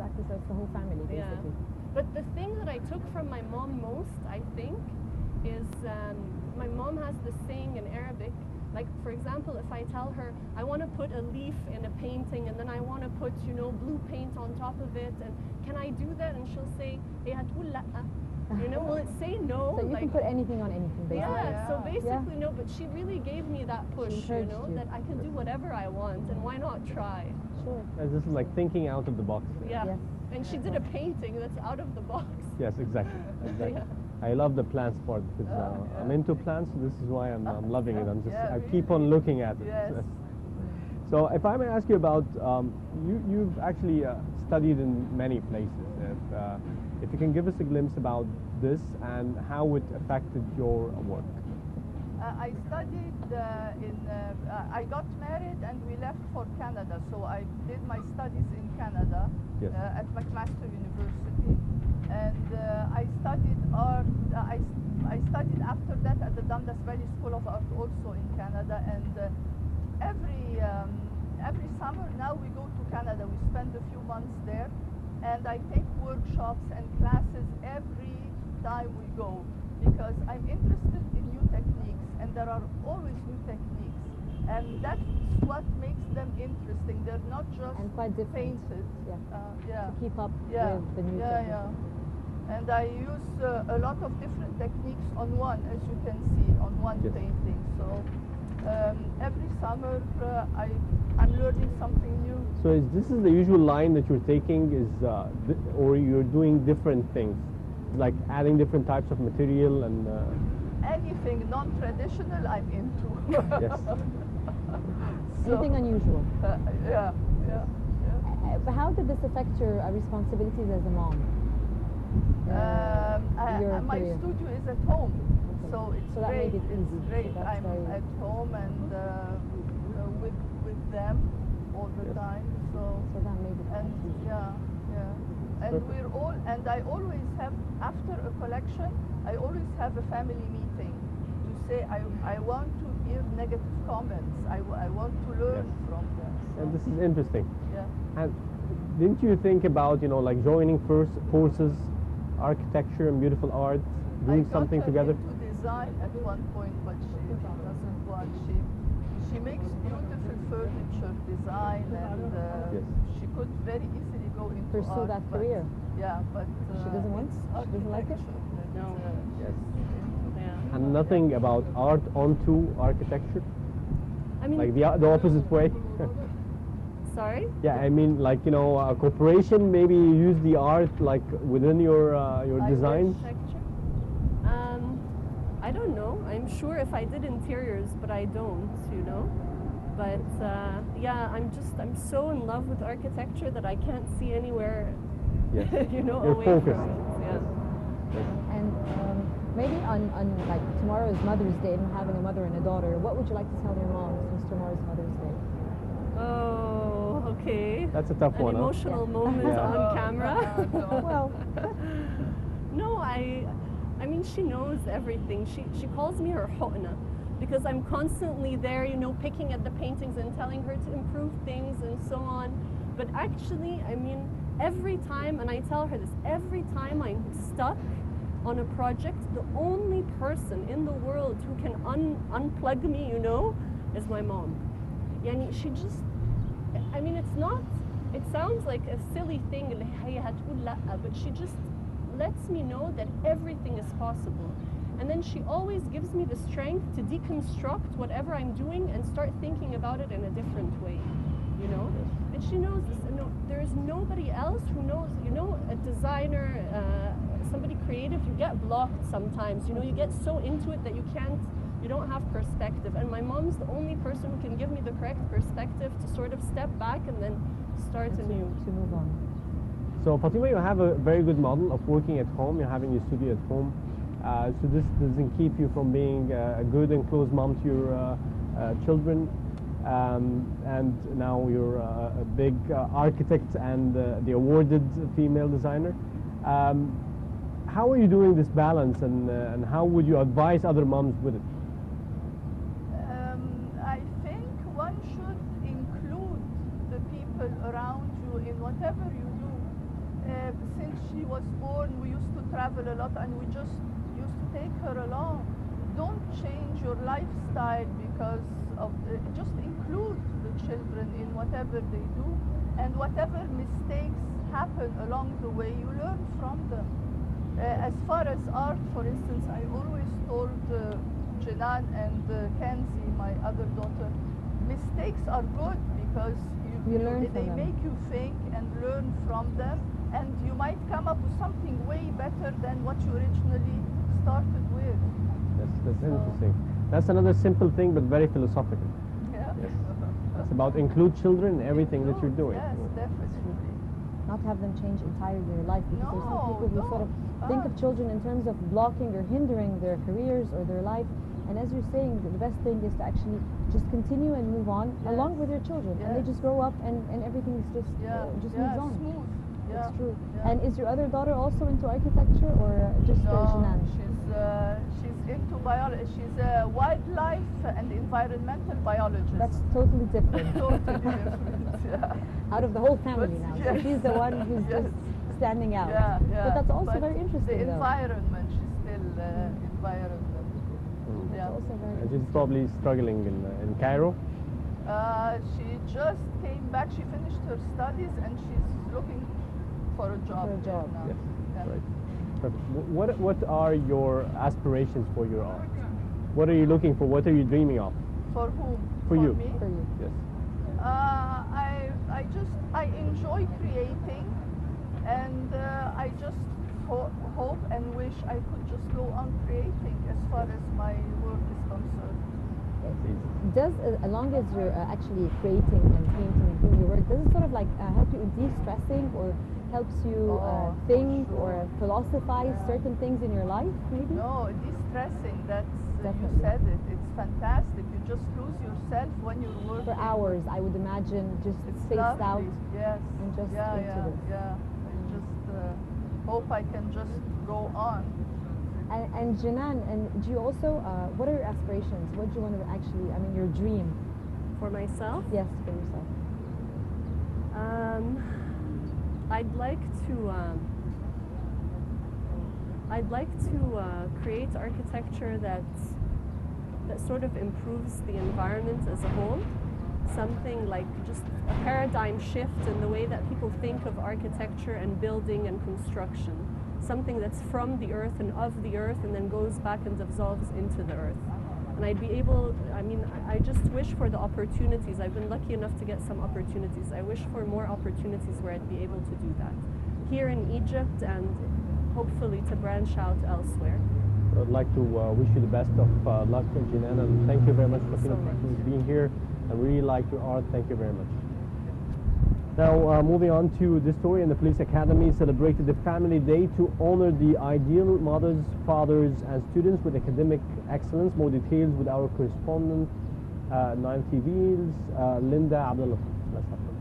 exactly. So it's the whole family, basically. But the thing that I took from my mom most, I think, is my mom has this saying in Arabic. Like, for example, if I tell her I want to put a leaf in a painting and then I want to put, you know, blue paint on top of it, and can I do that? And she'll say, you know, will it say no? So you can put anything on anything, basically. Yeah, so basically no, but she really gave me that push, you know, that I can do whatever I want, and why not try? Sure. And this is like thinking out of the box. Yeah. Yes. And she did a painting that's out of the box. Yes, exactly. Exactly. Yeah. I love the plants part because I'm into plants, so this is why I'm loving it. I keep on looking at it. Yes. So if I may ask you about, you've actually studied in many places. If you can give us a glimpse about this and how it affected your work. I studied I got married and we left for Canada, so I did my studies in Canada at McMaster University, and I studied art. I studied after that at the Dundas Valley School of Art also in Canada, and every summer now we go to Canada. We spend a few months there, and I take workshops and classes every time we go, because I'm interested in new techniques, and there are always new techniques, and that's what makes them interesting. They're not just quite different. painted. To keep up with the new techniques. And I use a lot of different techniques on one, as you can see, on one painting. So every summer I'm learning something new. So this is the usual line that you're taking, or you're doing different things, like adding different types of material and... Anything non-traditional I'm into. Yes. Anything unusual. Yeah. How did this affect your responsibilities as a mom? My studio is at home, so it's that great. made it easy. It's great. So I'm at home and with them all the time. So that made it easy. And I always have, after a collection, I always have a family meeting to say I want to hear negative comments. I want to learn from them. So. And this is interesting. Yeah. And didn't you think about, you know, like joining forces, architecture and beautiful art, doing something together? I got her into design at one point, but she doesn't want. She makes beautiful furniture design, and she could very easily go into pursue art, that career. Yeah, but she doesn't want. She doesn't like it. No. Yes. Yeah. And nothing about art onto architecture. I mean, like the opposite way. Sorry? Yeah, I mean, like, you know, a corporation maybe use the art like within your design. I don't know. I'm sure if I did interiors, but I don't, you know. But yeah, I'm so in love with architecture that I can't see anywhere, you know, away from it. Yeah. And maybe on like tomorrow's Mother's Day, and having a mother and a daughter, what would you like to tell your mom since tomorrow's Mother's Day? Oh, okay. That's a tough one. An emotional moment on camera. Well, no, I mean, she knows everything. She calls me her hotna because I'm constantly there, you know, picking at the paintings and telling her to improve things and so on. But actually, I mean, every time, and I tell her this, every time I'm stuck on a project, the only person in the world who can unplug me, you know, is my mom. Yani she just, I mean, it sounds like a silly thing, but she just lets me know that everything is possible. And then she always gives me the strength to deconstruct whatever I'm doing and start thinking about it in a different way, you know? And she knows this. There is nobody else who knows, you know, a designer, somebody creative, you get blocked sometimes, you know, you get so into it that you don't have perspective. And my mom's the only person who can give me the correct perspective to sort of step back and then start anew. To move on. So Fatima, you have a very good model of working at home. You're having your studio at home. So this doesn't keep you from being a good and close mom to your children. And now you're a big architect and the awarded female designer. How are you doing this balance, and how would you advise other moms with it? I think one should include the people around you in whatever you do. she was born, we used to travel a lot, and we just used to take her along. Don't change your lifestyle because of just include the children in whatever they do, and whatever mistakes happen along the way, you learn from them. As far as art, for instance, I always told Jenan and Kenzie, my other daughter, mistakes are good because they make you think and learn from them, and you might come up with something way better than what you originally started with. That's interesting. That's another simple thing, but very philosophical. Yeah. Yes. It's about include children in everything that you're doing. Yes, definitely. Not have them change entirely their life, because there's some people who sort of think of children in terms of blocking or hindering their careers or their life. And as you're saying, the best thing is to actually just continue and move on along with your children, and they just grow up and everything is just moves on. Smooth. That's true. And is your other daughter also into architecture, or just Jenan? She's into biology. She's a wildlife and environmental biologist. That's totally different. Totally different. Yeah. Out of the whole family now. So she's the one who's just standing out. Yeah. But that's also very interesting. The environment, she's still environment. Yeah. Also very and she's probably struggling in Cairo. She just came back. She finished her studies and she's looking for a job. Now. Yes. Yeah. Right. Perfect. What are your aspirations for your art? What are you looking for? What are you dreaming of? For whom? For you. Me? For you. Yes. I enjoy creating, and I just hope and wish I could just go on creating as far as my work is concerned. Does, as long as you're actually creating and painting and doing your work, does it sort of like help you in de-stressing, or helps you think or philosophize certain things in your life, maybe? No, de-stressing, that's, Definitely. you said it, it's fantastic. You just lose yourself when you're working. For hours, I would imagine, just spaced out. Yes. And just yeah. I just hope I can just go on. And Jenan, and do you also, what are your aspirations? What do you want to actually, I mean, your dream? For myself? Yes, for yourself. I'd like to create architecture that sort of improves the environment as a whole. Something like just a paradigm shift in the way that people think of architecture and building and construction. Something that's from the earth and of the earth and then goes back and dissolves into the earth. And I'd be able, I just wish for the opportunities. I've been lucky enough to get some opportunities. I wish for more opportunities where I'd be able to do that. Here in Egypt, and hopefully to branch out elsewhere. I'd like to wish you the best of luck, Jenan, and thank you very much for being here. I really like your art. Thank you very much. Now, moving on to the story, and the Police Academy celebrated the Family Day to honor the ideal mothers, fathers, and students with academic excellence. More details with our correspondent, Nile TV's Linda Abdullah. Let's have a look.